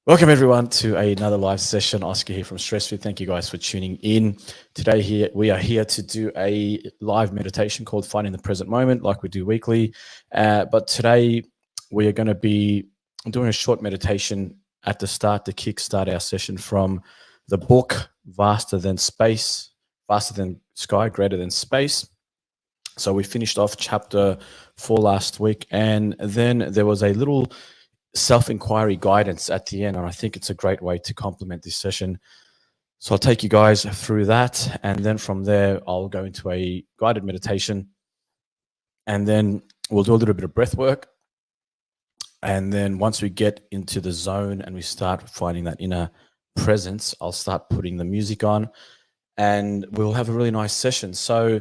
Welcome everyone to another live session. Oska here from Stress Fit. Thank you guys for tuning in. Today we are here to do a live meditation called Finding the Present Moment, like we do weekly. But today we are going to be doing a short meditation at the start to kickstart our session from the book Vaster Than Space, Vaster Than Sky, Greater Than Space. So we finished off chapter 4 last week, and then there was a little self-inquiry guidance at the end, and I think it's a great way to complement this session. So I'll take you guys through that, and then from there I'll go into a guided meditation, and then we'll do a little bit of breath work. And then once we get into the zone and we start finding that inner presence, I'll start putting the music on and we'll have a really nice session. So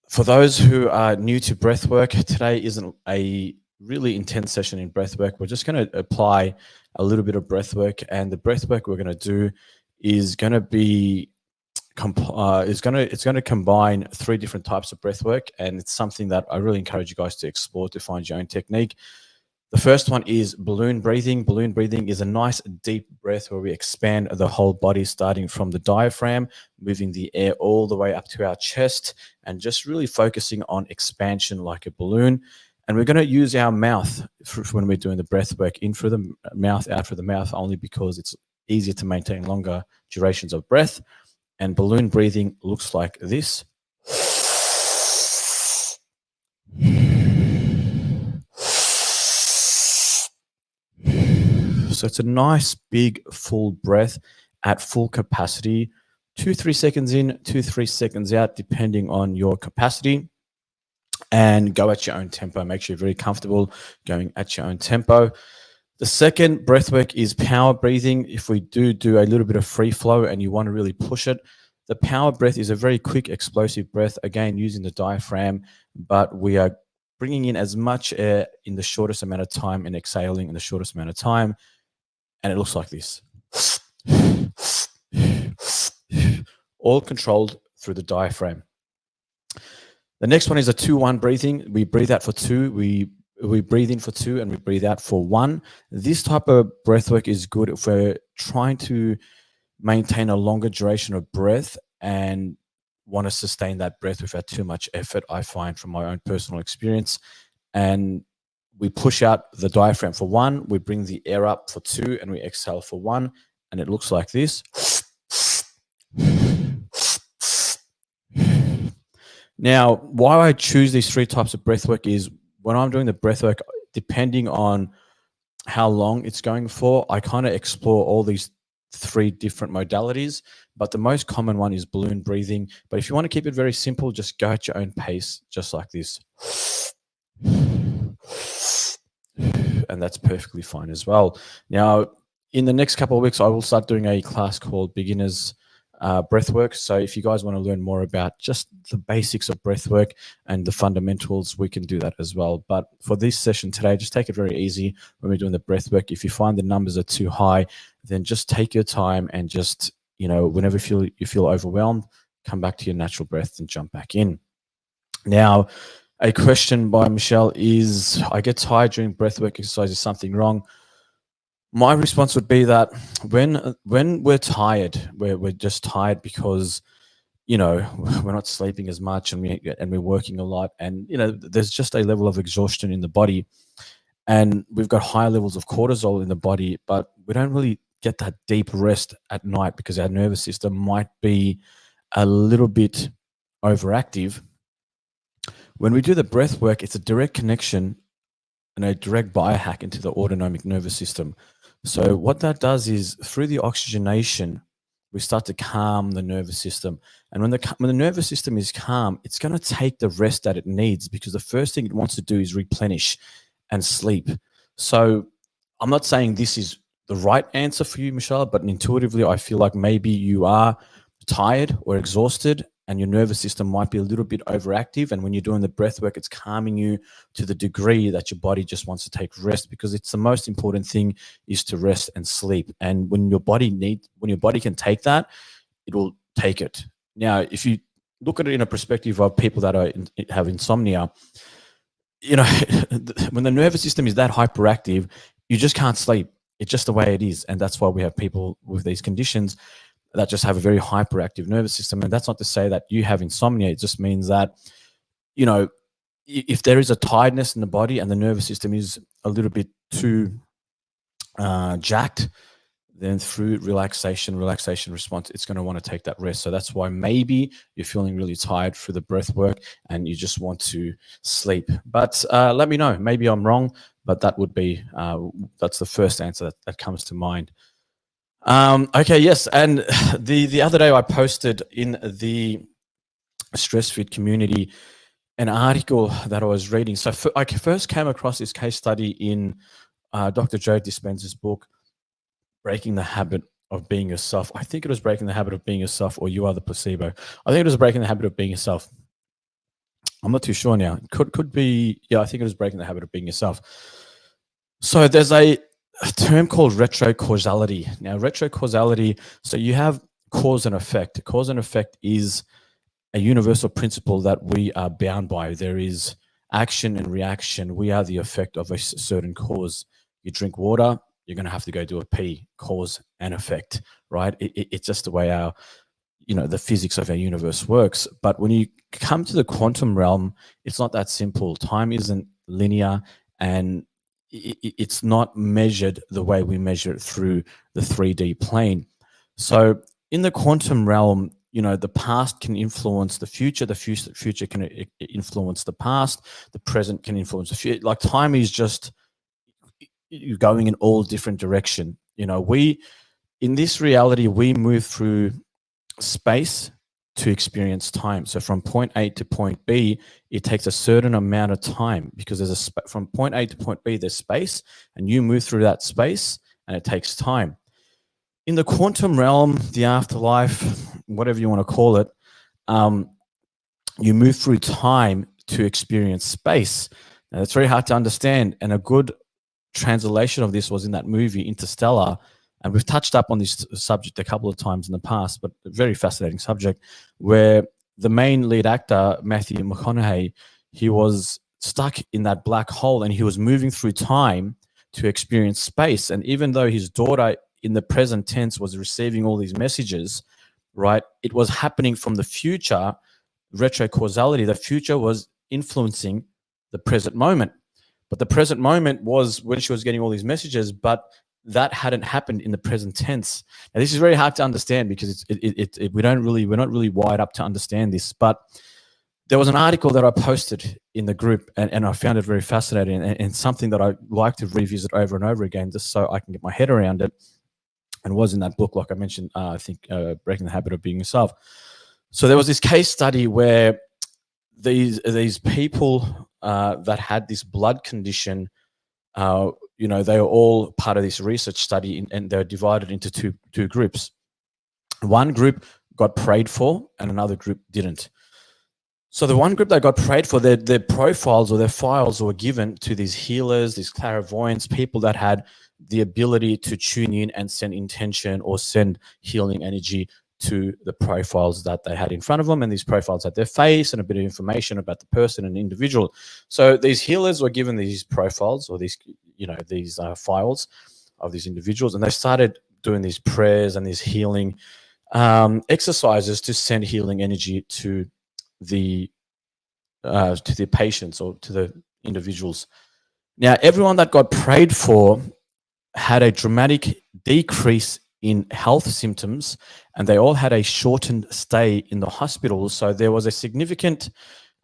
for those who are new to breath work, today isn't a really intense session in breath work. We're just going to apply a little bit of breath work, and the breath work we're going to do is going to be it's going to combine 3 different types of breath work, and it's something that I really encourage you guys to explore to find your own technique. The first one is balloon breathing. Balloon breathing is a nice deep breath where we expand the whole body, starting from the diaphragm, moving the air all the way up to our chest, and just really focusing on expansion like a balloon. And we're going to use our mouth when we're doing the breath work, in through the mouth, out through the mouth, only because it's easier to maintain longer durations of breath. And balloon breathing looks like this. So it's a nice, big, full breath at full capacity. 2-3 seconds in, 2-3 seconds out, depending on your capacity. And go at your own tempo. Make sure you're very comfortable going at your own tempo. The second breath work is power breathing. If we do a little bit of free flow and you want to really push it, the power breath is a very quick, explosive breath, again, using the diaphragm, but we are bringing in as much air in the shortest amount of time and exhaling in the shortest amount of time. And it looks like this. All controlled through the diaphragm. The next one is a 2-1 breathing. We breathe out for 2. We breathe in for 2 and we breathe out for 1. This type of breath work is good if we're trying to maintain a longer duration of breath and want to sustain that breath without too much effort, I find from my own personal experience. And we push out the diaphragm for 1, we bring the air up for 2, and we exhale for 1, and it looks like this. Now, why I choose these 3 types of breath work is when I'm doing the breath work, depending on how long it's going for, I kind of explore all these 3 different modalities, but the most common one is balloon breathing. But if you want to keep it very simple, just go at your own pace, just like this. And that's perfectly fine as well. Now, in the next couple of weeks, I will start doing a class called Beginners Breathwork. So if you guys want to learn more about just the basics of breathwork and the fundamentals, we can do that as well. But for this session today, just take it very easy when we're doing the breathwork. If you find the numbers are too high, then just take your time and just, whenever you feel overwhelmed, come back to your natural breath and jump back in. Now, a question by Michelle is, I get tired during breathwork exercise. Is something wrong? My response would be that when we're tired, we're just tired because, we're not sleeping as much and we're working a lot, and, there's just a level of exhaustion in the body, and we've got higher levels of cortisol in the body, but we don't really get that deep rest at night because our nervous system might be a little bit overactive. When we do the breath work, it's a direct connection and a direct biohack into the autonomic nervous system. So what that does is, through the oxygenation, we start to calm the nervous system. And when the nervous system is calm, it's going to take the rest that it needs, because the first thing it wants to do is replenish and sleep. So I'm not saying this is the right answer for you, Michelle, but intuitively I feel like maybe you are tired or exhausted and your nervous system might be a little bit overactive. And when you're doing the breath work, it's calming you to the degree that your body just wants to take rest, because it's the most important thing is to rest and sleep. And when your body can take that, it will take it. Now, if you look at it in a perspective of people that have insomnia, when the nervous system is that hyperactive, you just can't sleep. It's just the way it is. And that's why we have people with these conditions that just have a very hyperactive nervous system. And that's not to say that you have insomnia. It just means that, you know, if there is a tiredness in the body and the nervous system is a little bit too jacked, then through relaxation response, it's going to want to take that rest. So that's why maybe you're feeling really tired through the breath work and you just want to sleep. But let me know. Maybe I'm wrong, but that would be, that's the first answer that comes to mind. Okay, yes. And the other day I posted in the Stress Fit community an article that I was reading. So I first came across this case study in Dr. Joe Dispenza's book, Breaking the Habit of Being Yourself. I think it was Breaking the Habit of Being Yourself, or You Are the Placebo. I think it was Breaking the Habit of Being Yourself. I'm not too sure now. Could be, yeah, I think it was Breaking the Habit of Being Yourself. So there's a term called retrocausality. Now, retrocausality, so you have cause and effect. Cause and effect is a universal principle that we are bound by. There is action and reaction. We are the effect of a certain cause. You drink water, you're going to have to go do a pee. Cause and effect, right? It's just the way our, the physics of our universe works. But when you come to the quantum realm, it's not that simple. Time isn't linear, and it's not measured the way we measure it through the 3D plane. So in the quantum realm, the past can influence the future can influence the past, the present can influence the future. Like, time is just going in all different direction. We, in this reality, we move through space to experience time. So from point A to point B, it takes a certain amount of time, because there's from point A to point B, there's space, and you move through that space, and it takes time. In the quantum realm, the afterlife, whatever you want to call it, you move through time to experience space. Now, it's very hard to understand, and a good translation of this was in that movie Interstellar, and we've touched up on this subject a couple of times in the past, but a very fascinating subject, where the main lead actor, Matthew McConaughey, he was stuck in that black hole, and he was moving through time to experience space. And even though his daughter in the present tense was receiving all these messages, right, it was happening from the future. Retrocausality, the future was influencing the present moment. But the present moment was when she was getting all these messages, but that hadn't happened in the present tense. Now, this is very hard to understand, because we're not really wired up to understand this. But there was an article that I posted in the group, and I found it very fascinating, and something that I like to revisit over and over again, just so I can get my head around it. And was in that book, like I mentioned, I think, Breaking the Habit of Being Yourself. So there was this case study where these people that had this blood condition, they were all part of this research study, and they were divided into two groups. One group got prayed for, and another group didn't. So the one group that got prayed for, their profiles or their files were given to these healers, these clairvoyants, people that had the ability to tune in and send intention or send healing energy to the profiles that they had in front of them. And these profiles had their face and a bit of information about the person and individual. So these healers were given these profiles, or these files of these individuals, and they started doing these prayers and these healing exercises to send healing energy to the patients or to the individuals. Now, everyone that got prayed for had a dramatic decrease in health symptoms, and they all had a shortened stay in the hospital. So there was a significant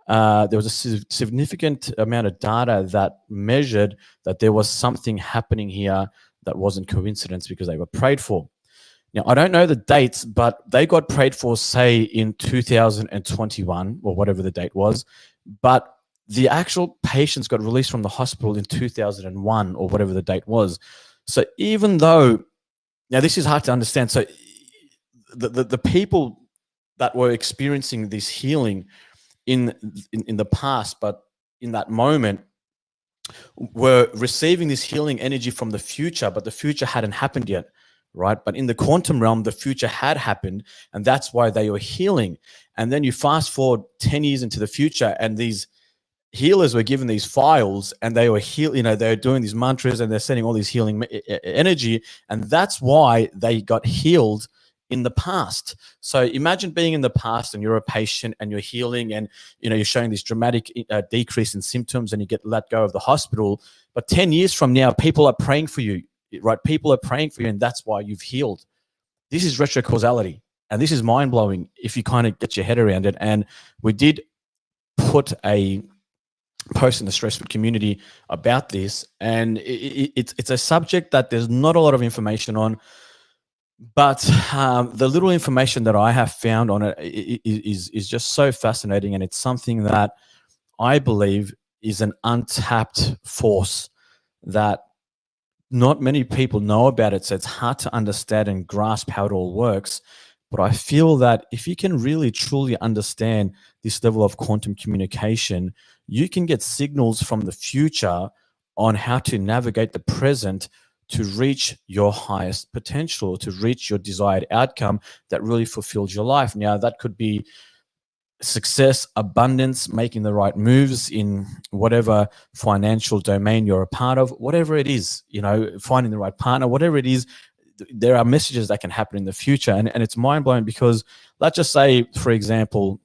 amount of data that measured that there was something happening here that wasn't coincidence, because they were prayed for. Now, I don't know the dates, but they got prayed for, say, in 2021 or whatever the date was, but the actual patients got released from the hospital in 2001 or whatever the date was. So even though, now this is hard to understand. So the people that were experiencing this healing in the past, but in that moment, were receiving this healing energy from the future, but the future hadn't happened yet, right? But in the quantum realm, the future had happened, and that's why they were healing. And then you fast forward 10 years into the future, and these healers were given these files and they were they're doing these mantras and they're sending all these healing energy, and that's why they got healed in the past. So imagine being in the past and you're a patient and you're healing, and you're showing this dramatic decrease in symptoms, and you get let go of the hospital. But 10 years from now, people are praying for you, right? People are praying for you, and that's why you've healed. This is retrocausality, and this is mind blowing if you kind of get your head around it. And we did put a post in the Stressfit community about this, and it's a subject that there's not a lot of information on, but the little information that I have found on it is just so fascinating, and it's something that I believe is an untapped force that not many people know about it. So it's hard to understand and grasp how it all works. But I feel that if you can really truly understand this level of quantum communication, you can get signals from the future on how to navigate the present to reach your highest potential, to reach your desired outcome that really fulfills your life. Now, that could be success, abundance, making the right moves in whatever financial domain you're a part of, whatever it is, finding the right partner, whatever it is. There are messages that can happen in the future. And it's mind blowing because let's just say, for example,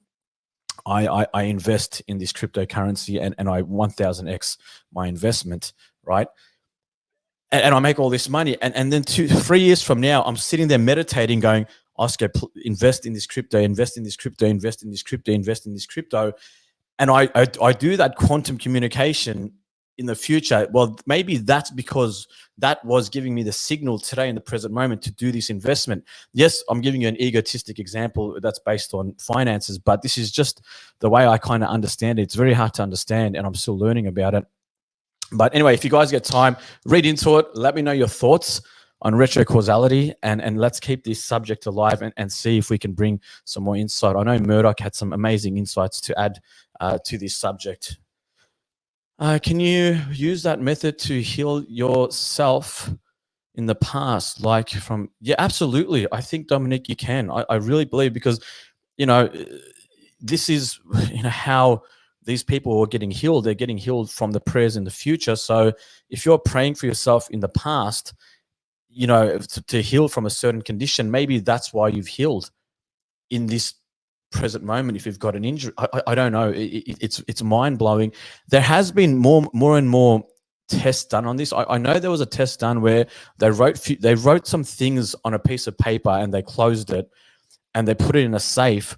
I invest in this cryptocurrency and I 1000x my investment, right? And I make all this money. And then 3 years from now, I'm sitting there meditating going, Oska, invest in this crypto, invest in this crypto, invest in this crypto, invest in this crypto. And I do that quantum communication in the future. Well, maybe that's because that was giving me the signal today in the present moment to do this investment. Yes, I'm giving you an egotistic example that's based on finances, but this is just the way I kind of understand it. It's very hard to understand, and I'm still learning about it. But anyway, if you guys get time, read into it. Let me know your thoughts on retrocausality, and let's keep this subject alive and see if we can bring some more insight. I know Murdoch had some amazing insights to add to this subject. Can you use that method to heal yourself in the past? Yeah, absolutely. I think, Dominic, you can. I really believe, because, this is, how these people are getting healed. They're getting healed from the prayers in the future. So if you're praying for yourself in the past, to heal from a certain condition, maybe that's why you've healed in this present moment. If you've got an injury, I don't know. It's mind blowing. There has been more and more tests done on this. I know there was a test done where they wrote some things on a piece of paper and they closed it and they put it in a safe,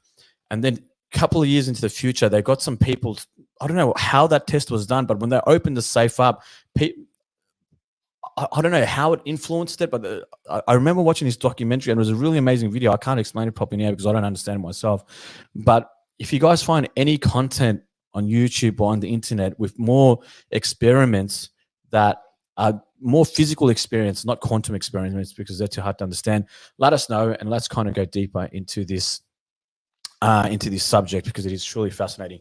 and then a couple of years into the future, they got some people. I don't know how that test was done, but when they opened the safe up, I don't know how it influenced it, but I remember watching this documentary, and it was a really amazing video. I can't explain it properly now because I don't understand it myself. But if you guys find any content on YouTube or on the internet with more experiments that are more physical experience, not quantum experiments, because they're too hard to understand, let us know, and let's kind of go deeper into this subject, because it is truly fascinating.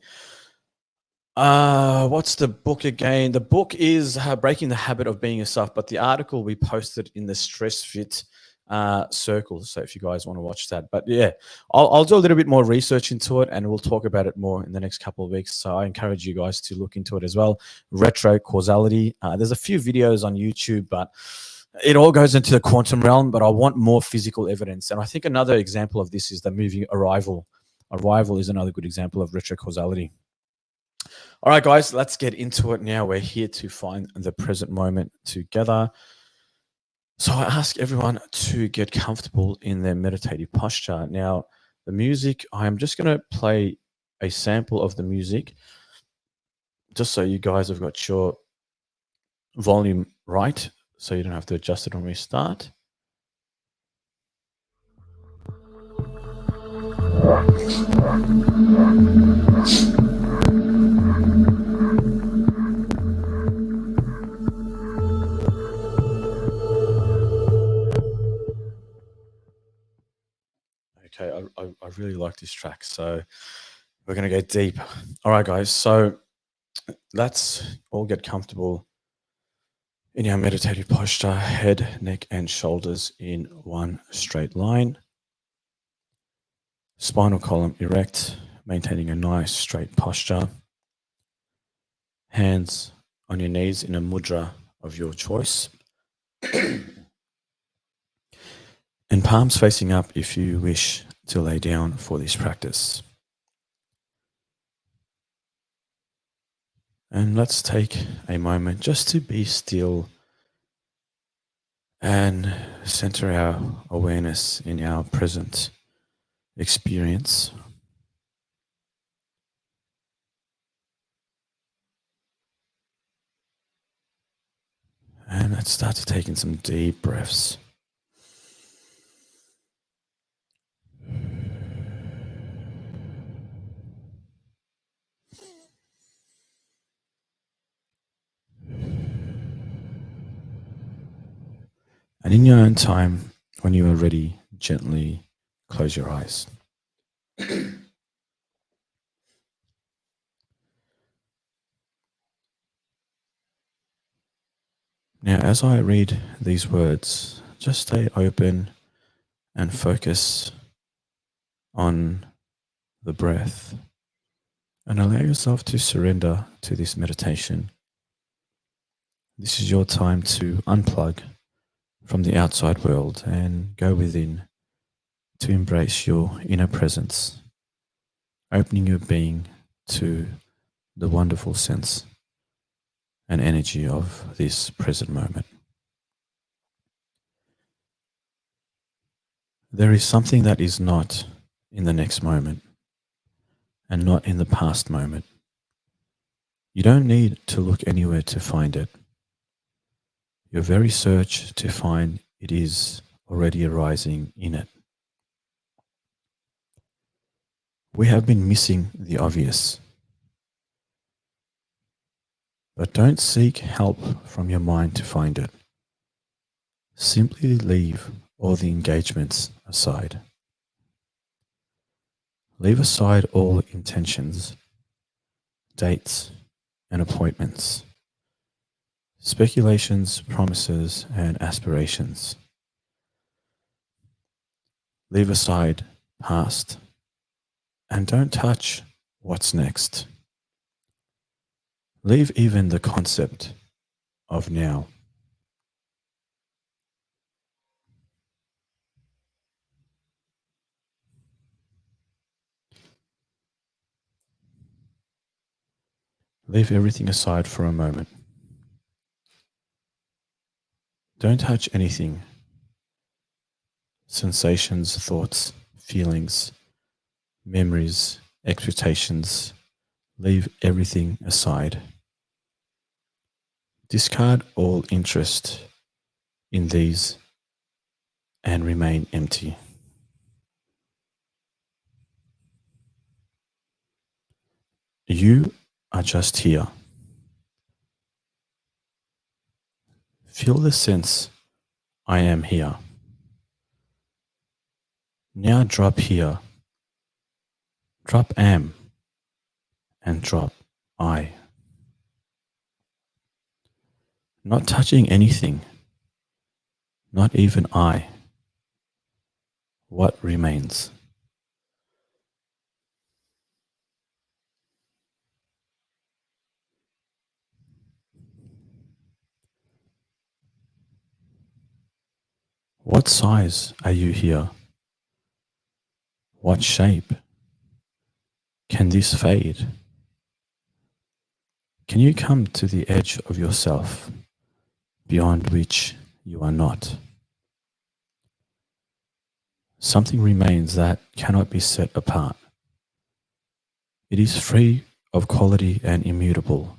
What's the book again? The book is Breaking the Habit of Being Yourself, but the article we posted in the Stressfit circle. So if you guys want to watch that, but yeah, I'll do a little bit more research into it, and we'll talk about it more in the next couple of weeks. So I encourage you guys to look into it as well. Retrocausality. There's a few videos on YouTube, but it all goes into the quantum realm. But I want more physical evidence, and I think another example of this is the movie Arrival. Arrival is another good example of retrocausality. All right, guys, let's get into it now. We're here to find the present moment together. So I ask everyone to get comfortable in their meditative posture. Now, the music, I am just going to play a sample of the music just so you guys have got your volume right, so you don't have to adjust it when we start. Okay, I really like this track, so we're going to go deep. All right, guys, so let's all get comfortable in our meditative posture, head, neck, and shoulders in one straight line. Spinal column erect, maintaining a nice straight posture. Hands on your knees in a mudra of your choice, and palms facing up if you wish to lay down for this practice. And let's take a moment just to be still and center our awareness in our present experience. And let's start to take in some deep breaths. And in your own time, when you are ready, gently close your eyes. Now, as I read these words, just stay open and focus on the breath and allow yourself to surrender to this meditation. This is your time to unplug from the outside world and go within to embrace your inner presence, opening your being to the wonderful sense and energy of this present moment. There is something that is not in the next moment and not in the past moment. You don't need to look anywhere to find it. Your very search to find it is already arising in it. We have been missing the obvious. But don't seek help from your mind to find it. Simply leave all the engagements aside. Leave aside all intentions, dates, and appointments, speculations, promises, and aspirations. Leave aside past and don't touch what's next. Leave even the concept of now. Leave everything aside for a moment. Don't touch anything. Sensations, thoughts, feelings, memories, expectations. Leave everything aside. Discard all interest in these and remain empty. You are just here. Feel the sense I am here. Now drop here, drop am, and drop I. Not touching anything, not even I. What remains? What size are you here? What shape? Can this fade? Can you come to the edge of yourself, beyond which you are not? Something remains that cannot be set apart. It is free of quality and immutable.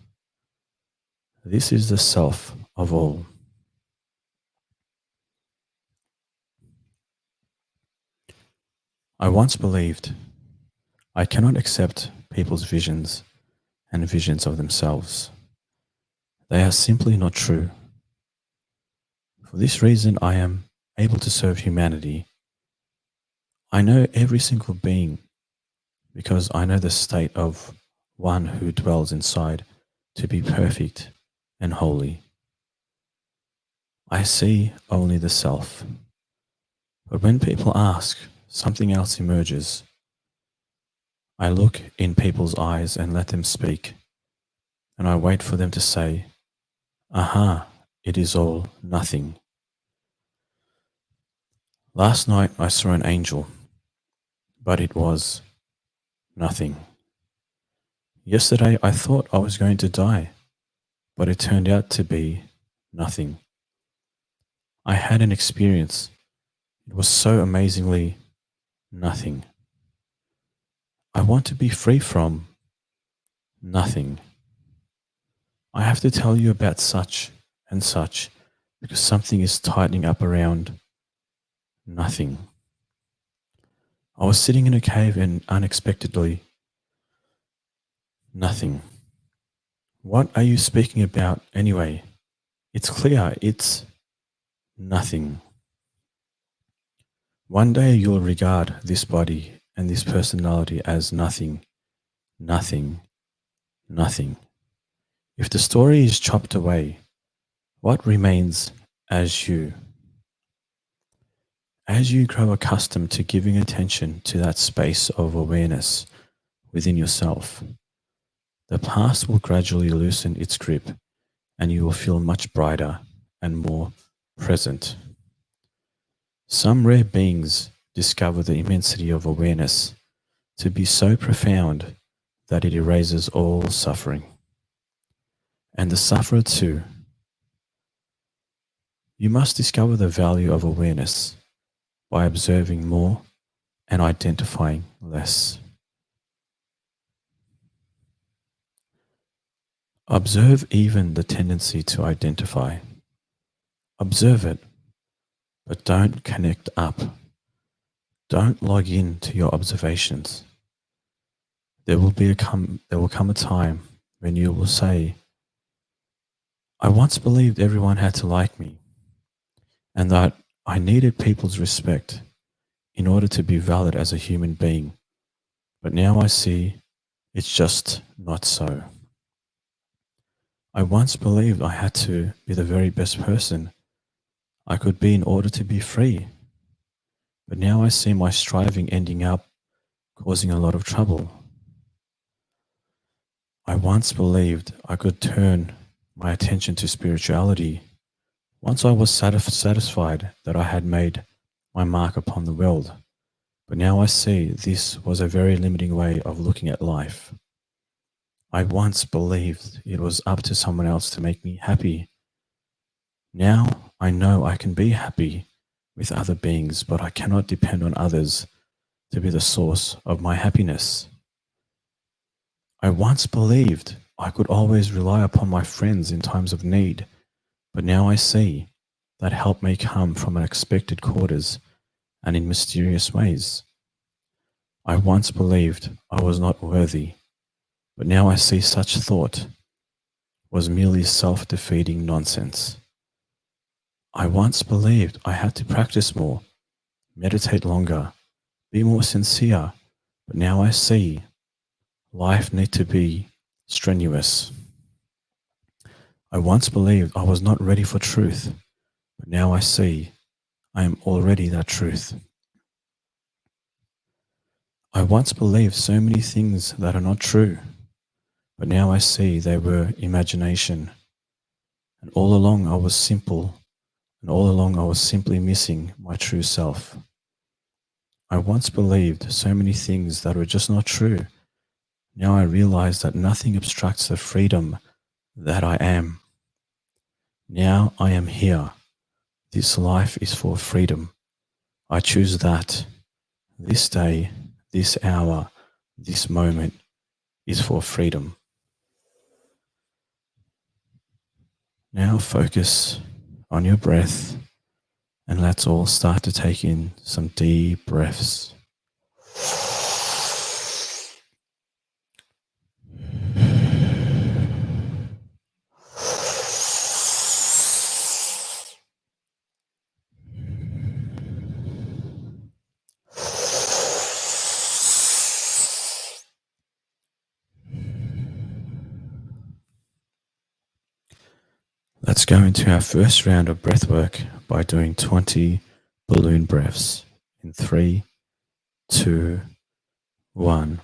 This is the self of all. I once believed I cannot accept people's visions and visions of themselves. They are simply not true. For this reason, I am able to serve humanity. I know every single being because I know the state of one who dwells inside to be perfect and holy. I see only the self. But when people ask, something else emerges. I look in people's eyes and let them speak. and I wait for them to say, aha, it is all nothing. Last night I saw an angel, but it was nothing. Yesterday I thought I was going to die, but it turned out to be nothing. I had an experience. It was so amazingly nothing. I want to be free from nothing. I have to tell you about such and such because something is tightening up around nothing. I was sitting in a cave and unexpectedly, nothing. What are you speaking about anyway? It's clear, it's nothing. One day you'll regard this body and this personality as nothing, nothing, nothing. If the story is chopped away, what remains as you? As you grow accustomed to giving attention to that space of awareness within yourself, the past will gradually loosen its grip and you will feel much brighter and more present. Some rare beings discover the immensity of awareness to be so profound that it erases all suffering. And the sufferer too. You must discover the value of awareness by observing more and identifying less. Observe even the tendency to identify. Observe it, but don't connect up. Don't log in to your observations. There will come a time when you will say, I once believed everyone had to like me and that I needed people's respect in order to be valid as a human being. But now I see it's just not so. I once believed I had to be the very best person I could be in order to be free. But now I see my striving ending up causing a lot of trouble. I once believed I could turn my attention to spirituality once I was satisfied that I had made my mark upon the world. But now I see this was a very limiting way of looking at life. I once believed it was up to someone else to make me happy. Now I know I can be happy with other beings, but I cannot depend on others to be the source of my happiness. I once believed I could always rely upon my friends in times of need, but now I see that help may come from unexpected quarters and in mysterious ways. I once believed I was not worthy, but now I see such thought was merely self-defeating nonsense. I once believed I had to practice more, meditate longer, be more sincere, but now I see life need to be strenuous. I once believed I was not ready for truth, but now I see I am already that truth. I once believed so many things that are not true, but now I see they were imagination. And all along I was simple, and all along I was simply missing my true self. I once believed so many things that were just not true. Now I realize that nothing obstructs the freedom that I am. Now I am here. This life is for freedom. I choose that. This day, this hour, this moment is for freedom. Now focus on your breath and let's all start to take in some deep breaths. Let's go into our first round of breath work by doing 20 balloon breaths in 3, 2, 1.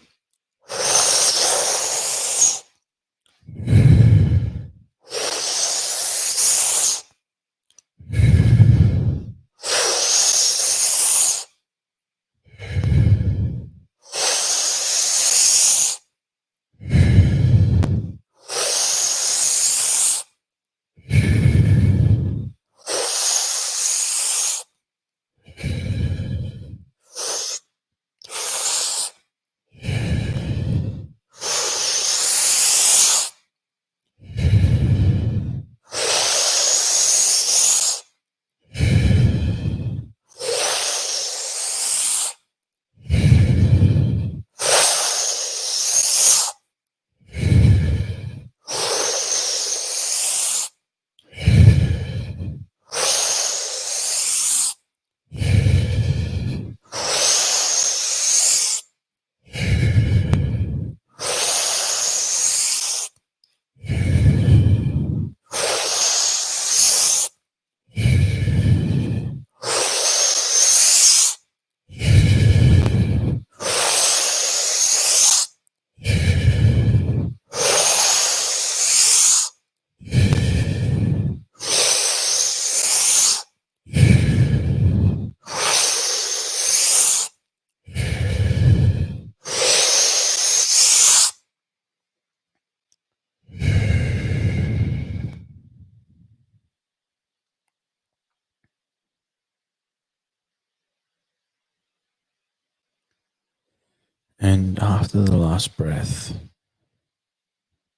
And after the last breath,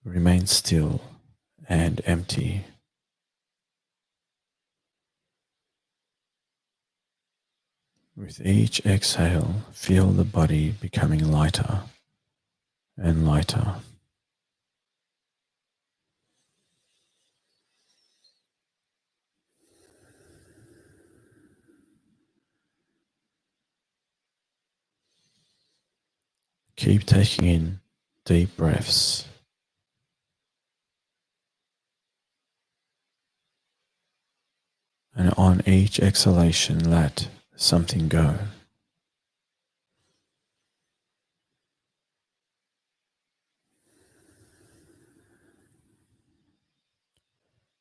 remain still and empty. With each exhale, feel the body becoming lighter and lighter. Keep taking in deep breaths. And on each exhalation, let something go.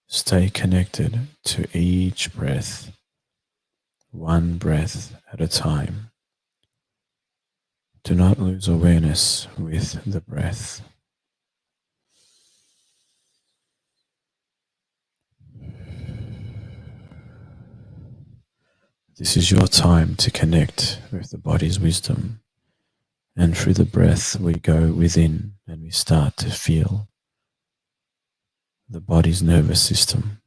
Stay connected to each breath, one breath at a time. Do not lose awareness with the breath. This is your time to connect with the body's wisdom. And through the breath, we go within and we start to feel the body's nervous system.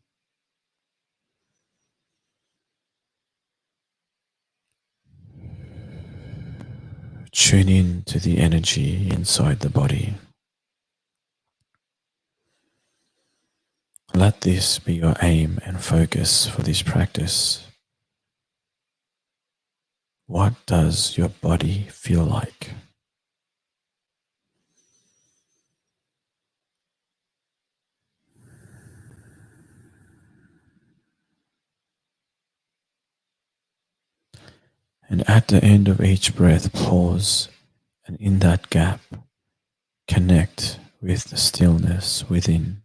Tune in to the energy inside the body. Let this be your aim and focus for this practice. What does your body feel like? And at the end of each breath, pause, and in that gap, connect with the stillness within.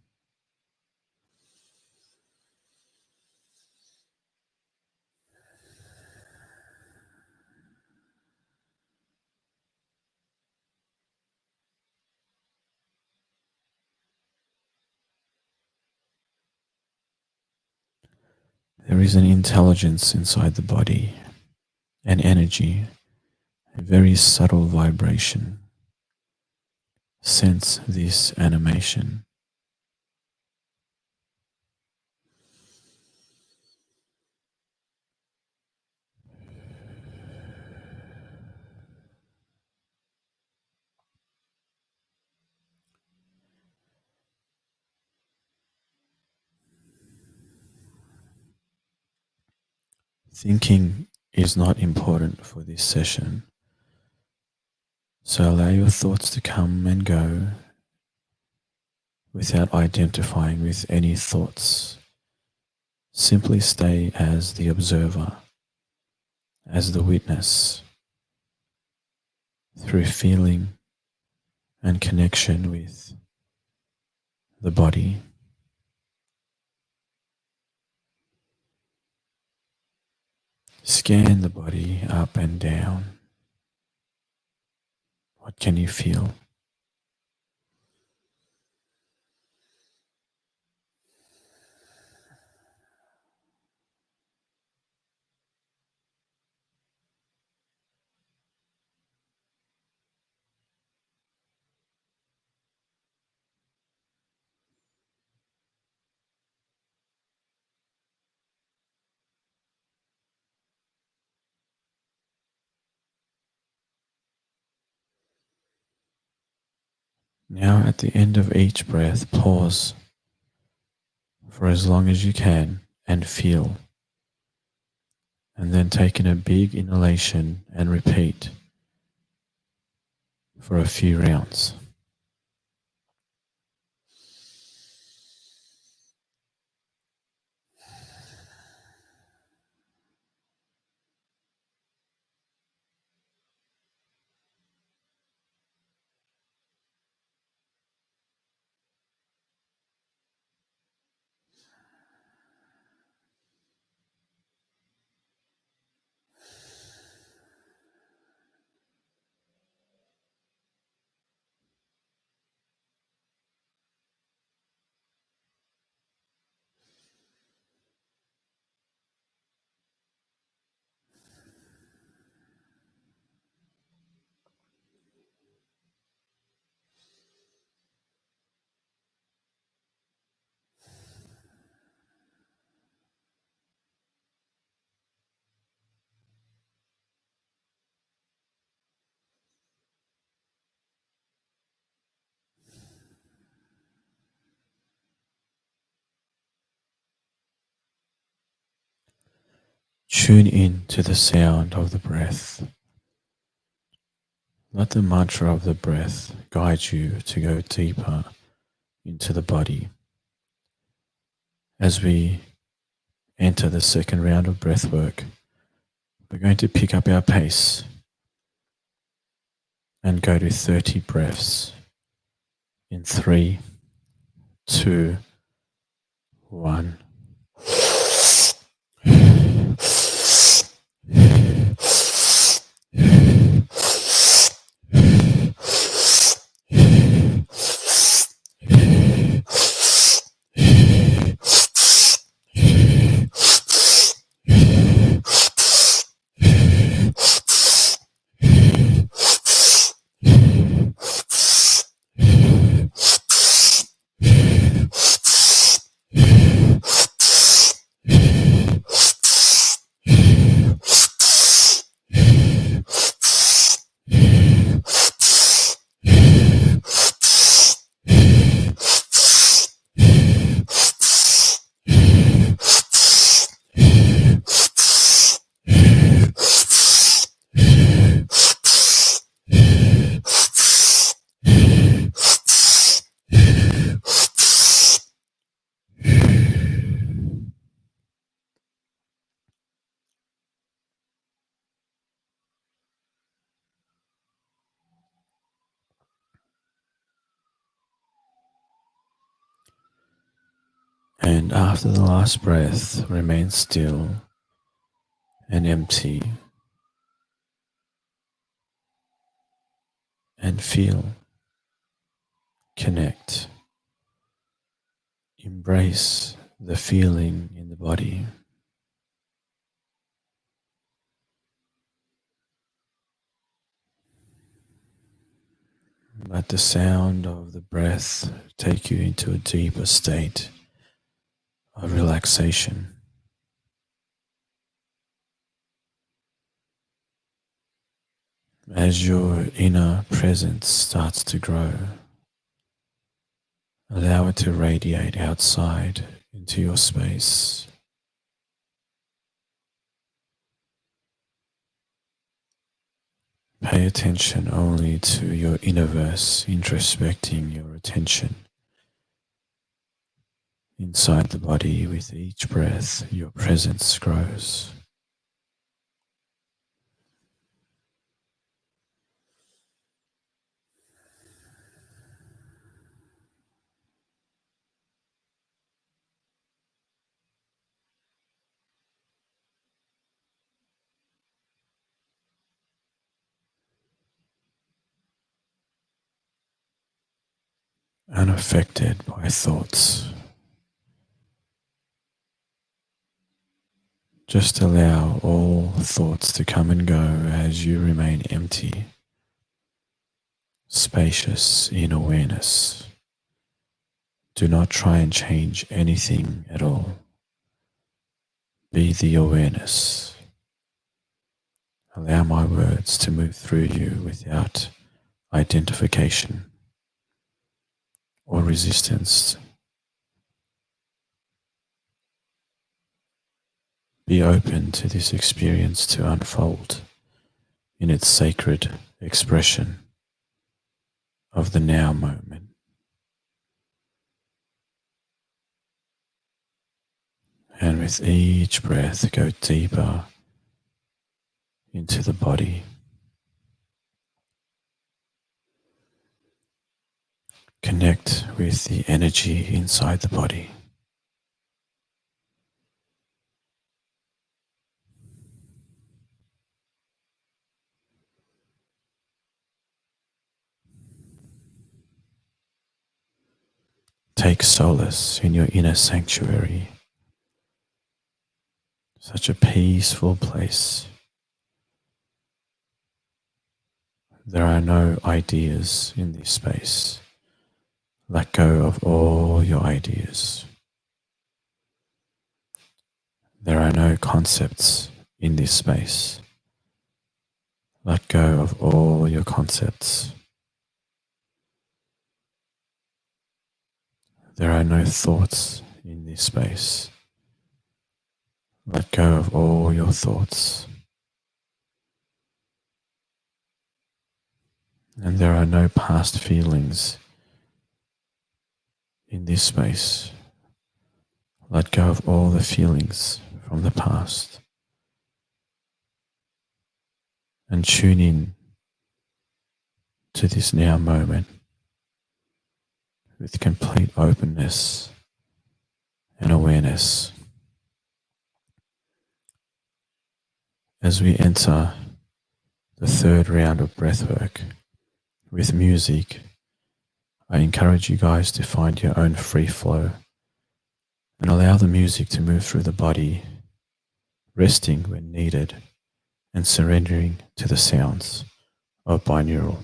There is an intelligence inside the body, an energy, a very subtle vibration. Sense this animation. Thinking is not important for this session, so allow your thoughts to come and go without identifying with any thoughts. Simply stay as the observer, as the witness, through feeling and connection with the body. Scan the body up and down. What can you feel? Now, at the end of each breath, pause for as long as you can and feel. And then take in a big inhalation and repeat for a few rounds. Tune in to the sound of the breath. Let the mantra of the breath guide you to go deeper into the body. As we enter the second round of breath work, we're going to pick up our pace and go to 30 breaths in 3, 2, 1. And after the last breath, remain still and empty and feel, connect, embrace the feeling in the body. Let the sound of the breath take you into a deeper state of relaxation. As your inner presence starts to grow, allow it to radiate outside into your space. Pay attention only to your innerverse, introspecting your attention inside the body. With each breath, your presence grows. Unaffected by thoughts. Just allow all thoughts to come and go as you remain empty, spacious in awareness. Do not try and change anything at all. Be the awareness. Allow my words to move through you without identification or resistance. Be open to this experience to unfold in its sacred expression of the now moment. And with each breath, go deeper into the body. Connect with the energy inside the body. Take solace in your inner sanctuary, such a peaceful place. There are no ideas in this space. Let go of all your ideas. There are no concepts in this space. Let go of all your concepts. There are no thoughts in this space. Let go of all your thoughts. And there are no past feelings in this space. Let go of all the feelings from the past and tune in to this now moment with complete openness and awareness. As we enter the third round of breathwork with music, I encourage you guys to find your own free flow and allow the music to move through the body, resting when needed and surrendering to the sounds of binaural.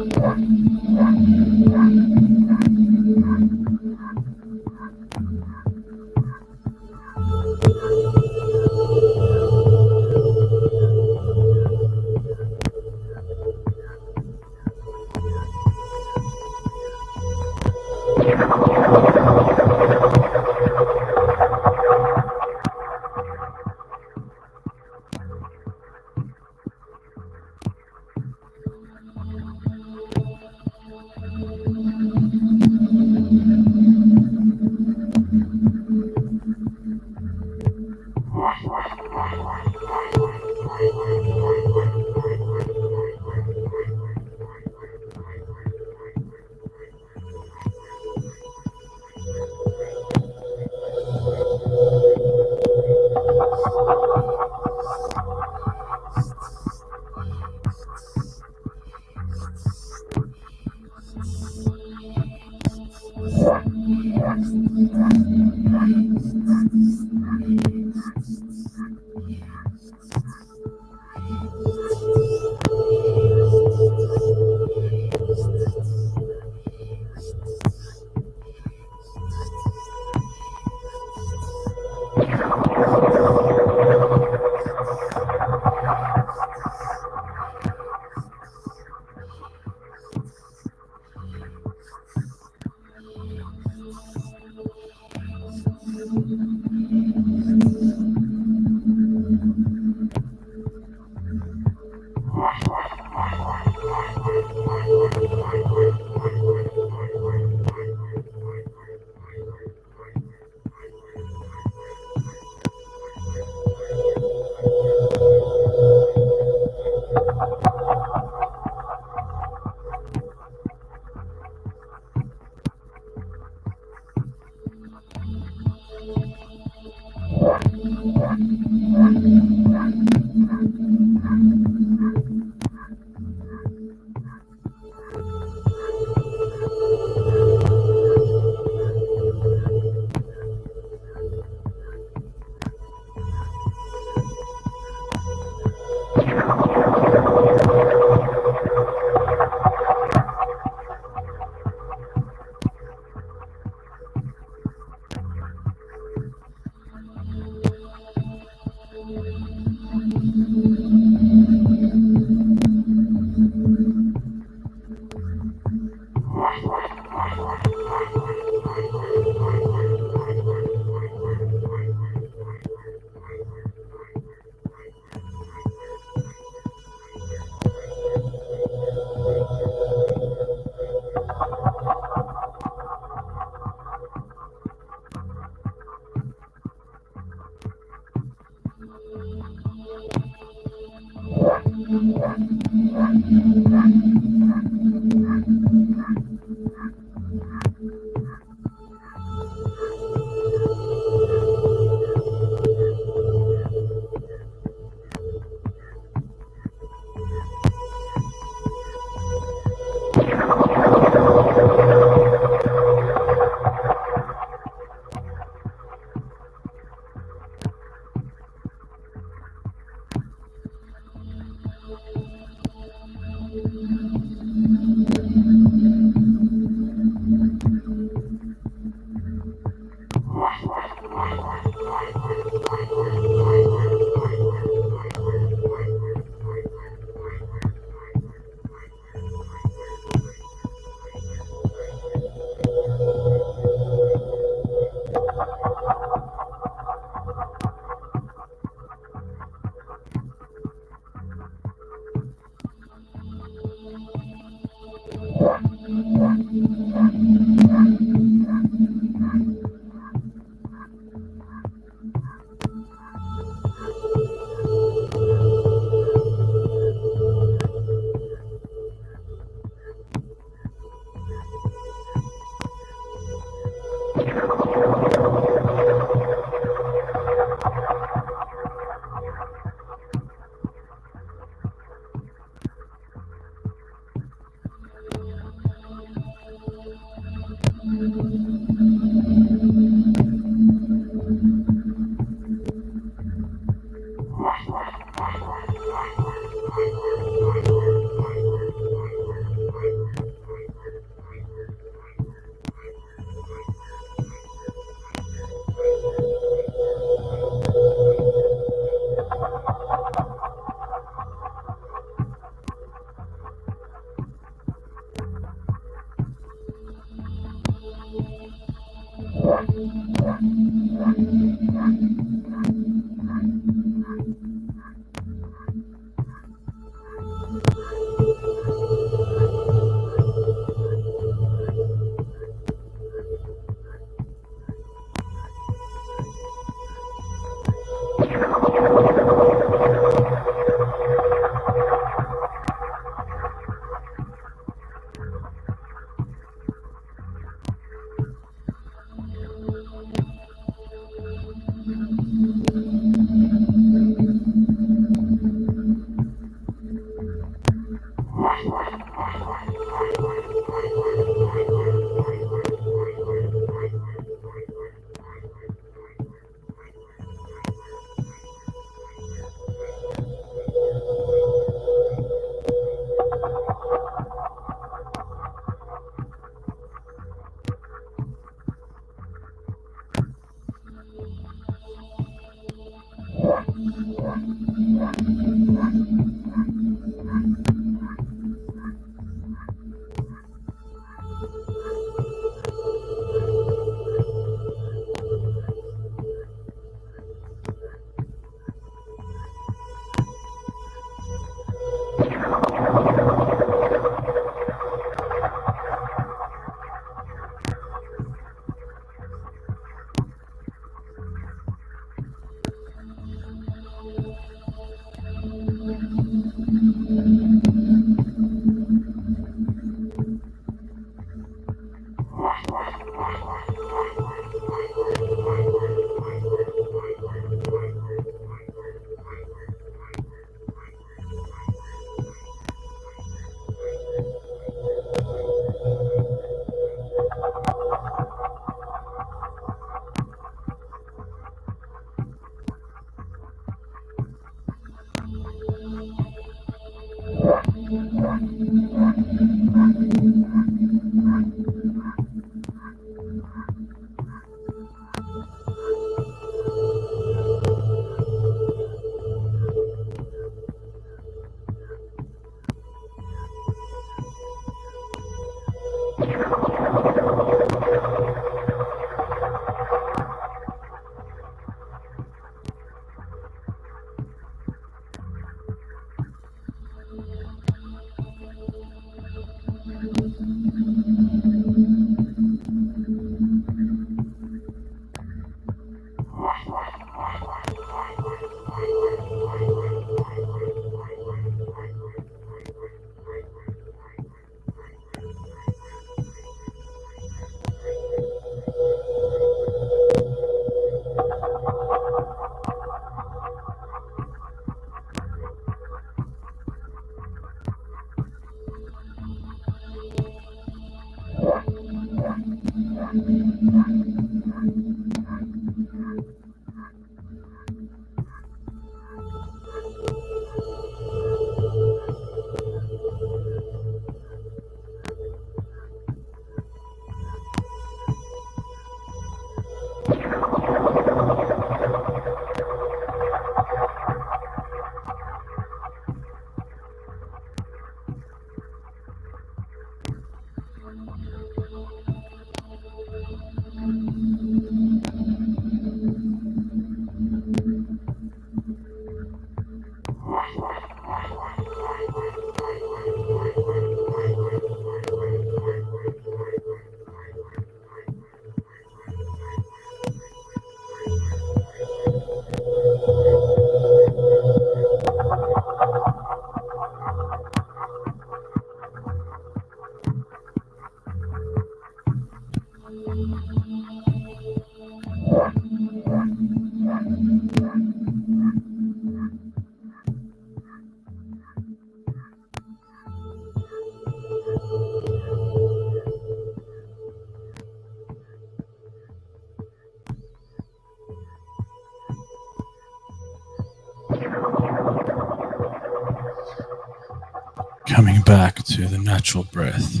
Coming back to the natural breath.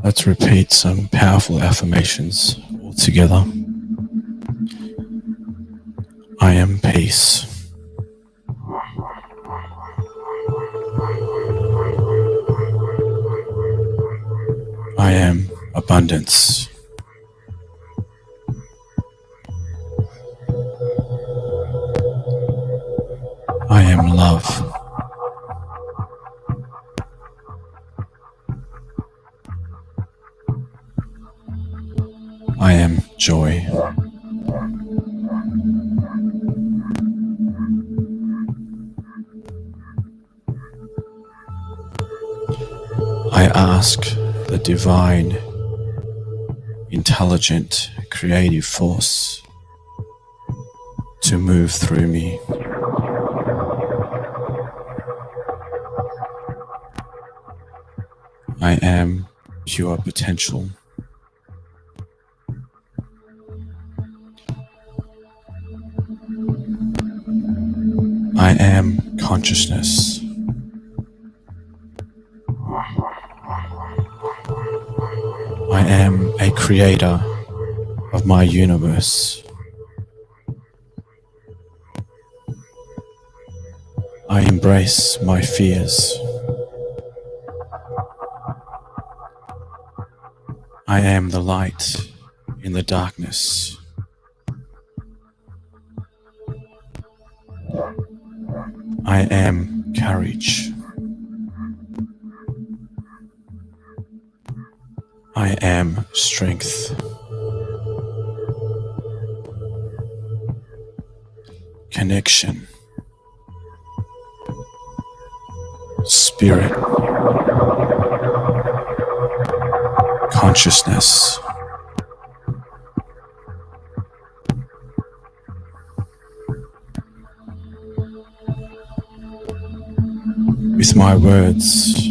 Let's repeat some powerful affirmations all together. I am peace. I am abundance. I am love. I am joy. I ask the divine, intelligent, creative force to move through me. I am pure potential. I am consciousness. I am a creator of my universe. I embrace my fears. I am the light in the darkness. I am courage. I am strength. Connection. Spirit. Consciousness. With my words,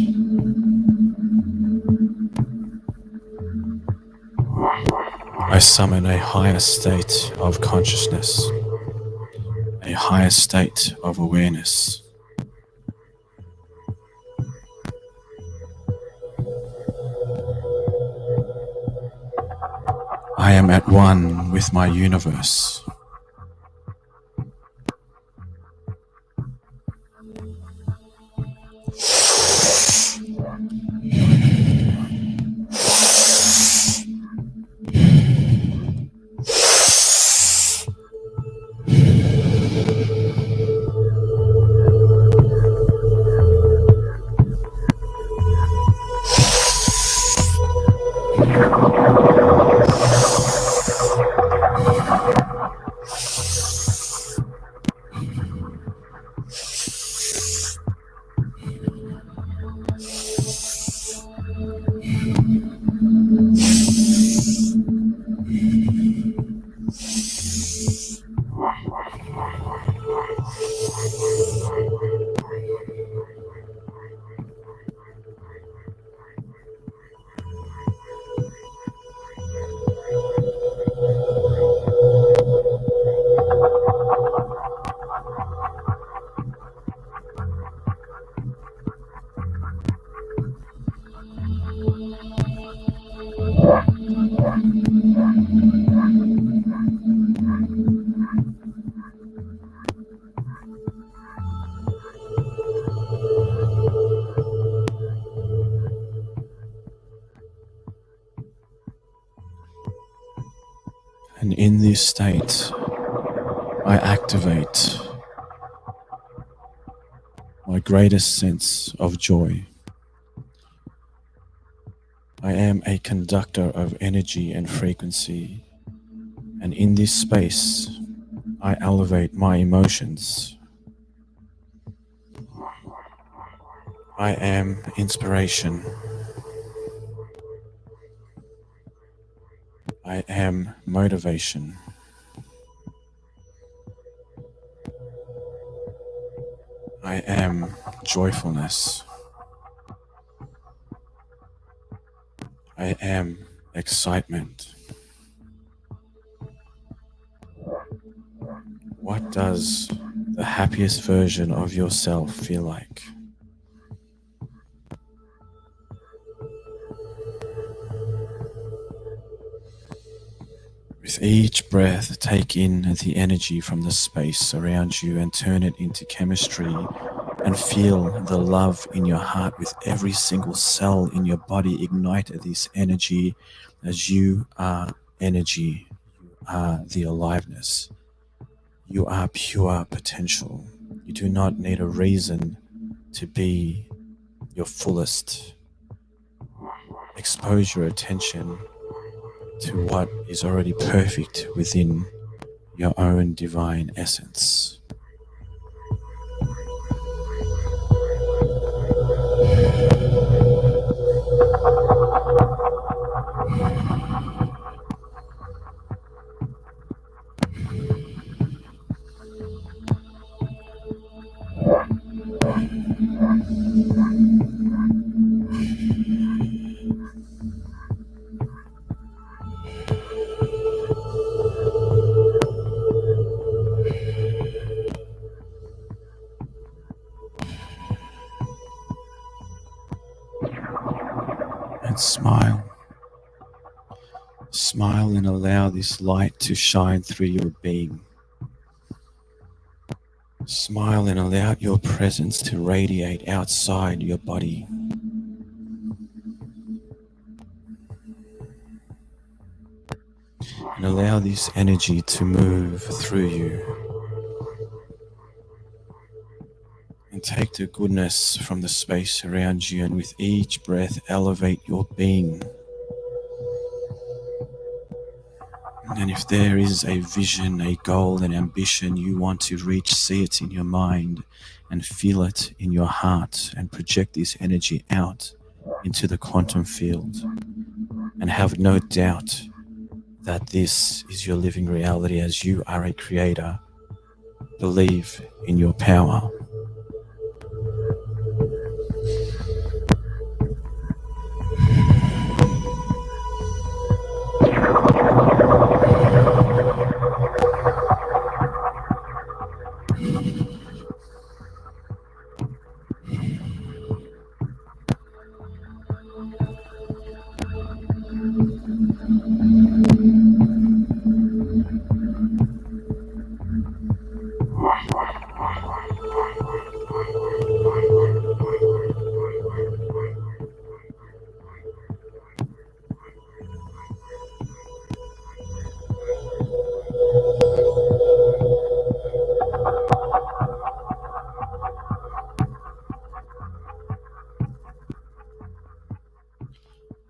I summon a higher state of consciousness, a higher state of awareness. I am at one with my universe. And in this state, I activate my greatest sense of joy. I am a conductor of energy and frequency, and in this space, I elevate my emotions. I am inspiration. I am motivation. I am joyfulness. I am excitement. What does the happiest version of yourself feel like? With each breath, take in the energy from the space around you and turn it into chemistry and feel the love in your heart with every single cell in your body. Ignite this energy as you are energy. You are the aliveness. You are pure potential. You do not need a reason to be your fullest. Expose your attention to what is already perfect within your own divine essence. And smile. Smile and allow this light to shine through your being. Smile and allow your presence to radiate outside your body. And allow this energy to move through you. And take the goodness from the space around you, and with each breath, elevate your being. And if there is a vision, a goal, an ambition you want to reach, see it in your mind and feel it in your heart, and project this energy out into the quantum field. And have no doubt that this is your living reality, as you are a creator. Believe in your power.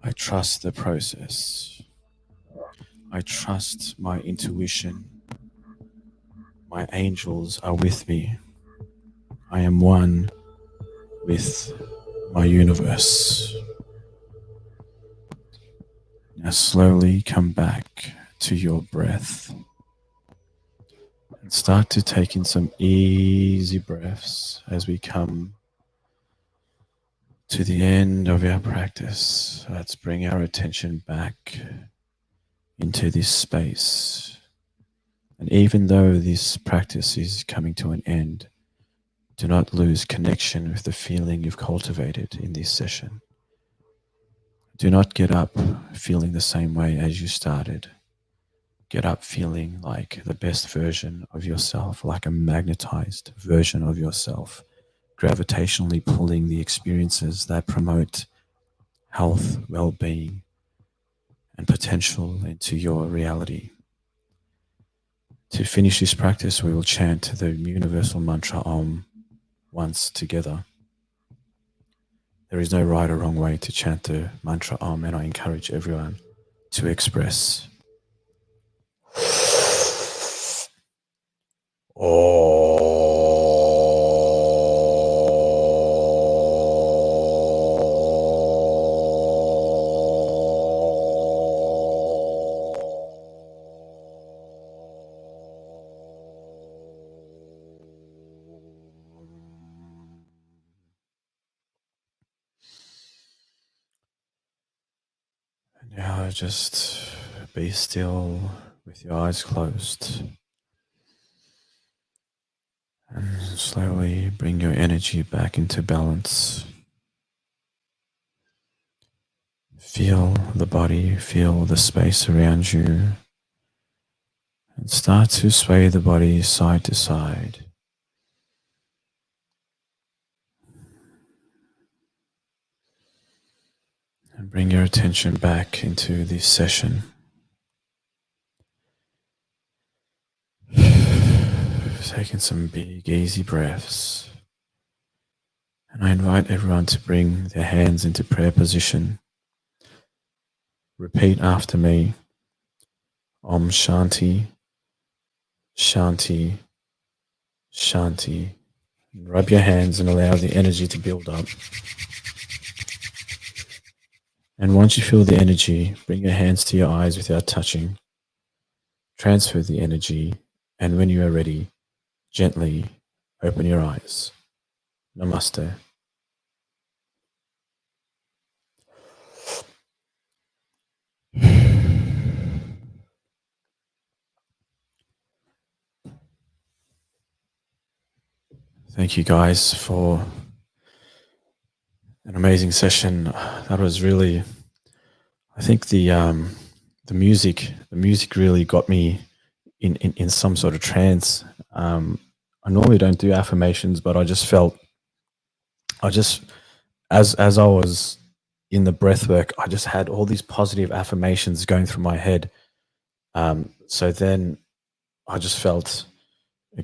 I trust the process. I trust my intuition. My angels are with me. I am one with my universe. Now slowly come back to your breath and start to take in some easy breaths as we come to the end of our practice. Let's bring our attention back into this space. And even though this practice is coming to an end, do not lose connection with the feeling you've cultivated in this session. Do not get up feeling the same way as you started. Get up feeling like the best version of yourself, like a magnetized version of yourself, gravitationally pulling the experiences that promote health, well-being, and potential into your reality. To finish this practice, we will chant the universal mantra Om once together. There is no right or wrong way to chant the mantra Om, and I encourage everyone to express Now just be still with your eyes closed and slowly bring your energy back into balance. Feel the body, feel the space around you, and start to sway the body side to side. And bring your attention back into this session. Taking some big, easy breaths. And I invite everyone to bring their hands into prayer position. Repeat after me. Om Shanti, Shanti, Shanti. Rub your hands and allow the energy to build up. And once you feel the energy, bring your hands to your eyes without touching. Transfer the energy, and when you are ready, gently open your eyes. Namaste. Thank you guys for an amazing session. That was really, I think the music really got me in some sort of trance. I normally don't do affirmations, but I just felt, as I was in the breath work, I just had all these positive affirmations going through my head. So then I just felt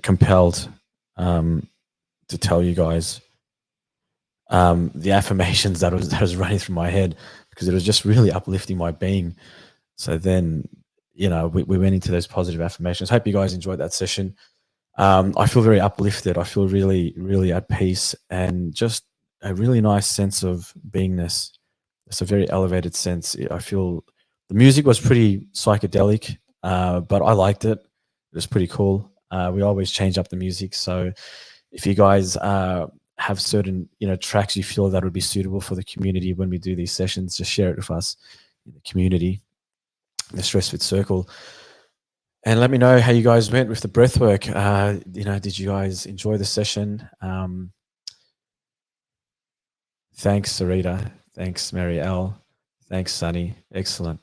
compelled to tell you guys the affirmations that was running through my head, because it was just really uplifting my being. So then, we went into those positive affirmations. Hope you guys enjoyed that session. I feel very uplifted. I feel really, really at peace, and just a really nice sense of beingness. It's a very elevated sense. I feel the music was pretty psychedelic, but I liked it. It was pretty cool. We always change up the music. So if you guys have certain tracks you feel that would be suitable for the community when we do these sessions, just share it with us in the community, the Stress Fit Circle. And let me know how you guys went with the breath work. Did you guys enjoy the session? Thanks, Sarita. Thanks, Mary L. Thanks, Sunny. Excellent.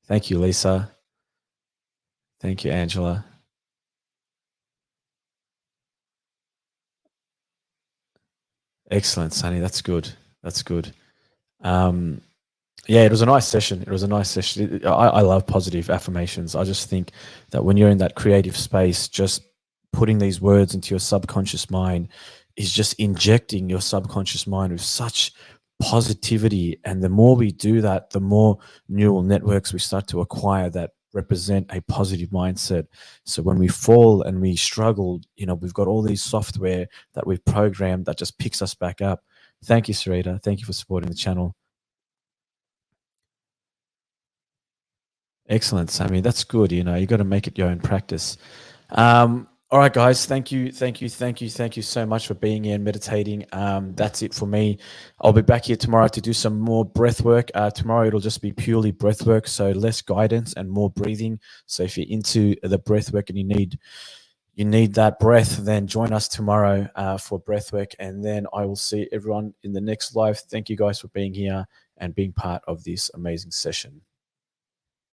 Thank you, Lisa. Thank you, Angela. Excellent, Sunny. That's good. That's good. Yeah, it was a nice session. It was a nice session. I love positive affirmations. I just think that when you're in that creative space, just putting these words into your subconscious mind is just injecting your subconscious mind with such positivity. And the more we do that, the more neural networks we start to acquire that represent a positive mindset. So when we fall and we struggle, we've got all these software that we've programmed that just picks us back up. Thank you, Sarita. Thank you for supporting the channel. Excellent, Sammy. That's good. You got to make it your own practice. All right, guys. Thank you so much for being here and meditating. That's it for me. I'll be back here tomorrow to do some more breath work. Tomorrow it'll just be purely breath work, so less guidance and more breathing. So if you're into the breath work and you need that breath, then join us tomorrow for breath work, and then I will see everyone in the next live. Thank you guys for being here and being part of this amazing session.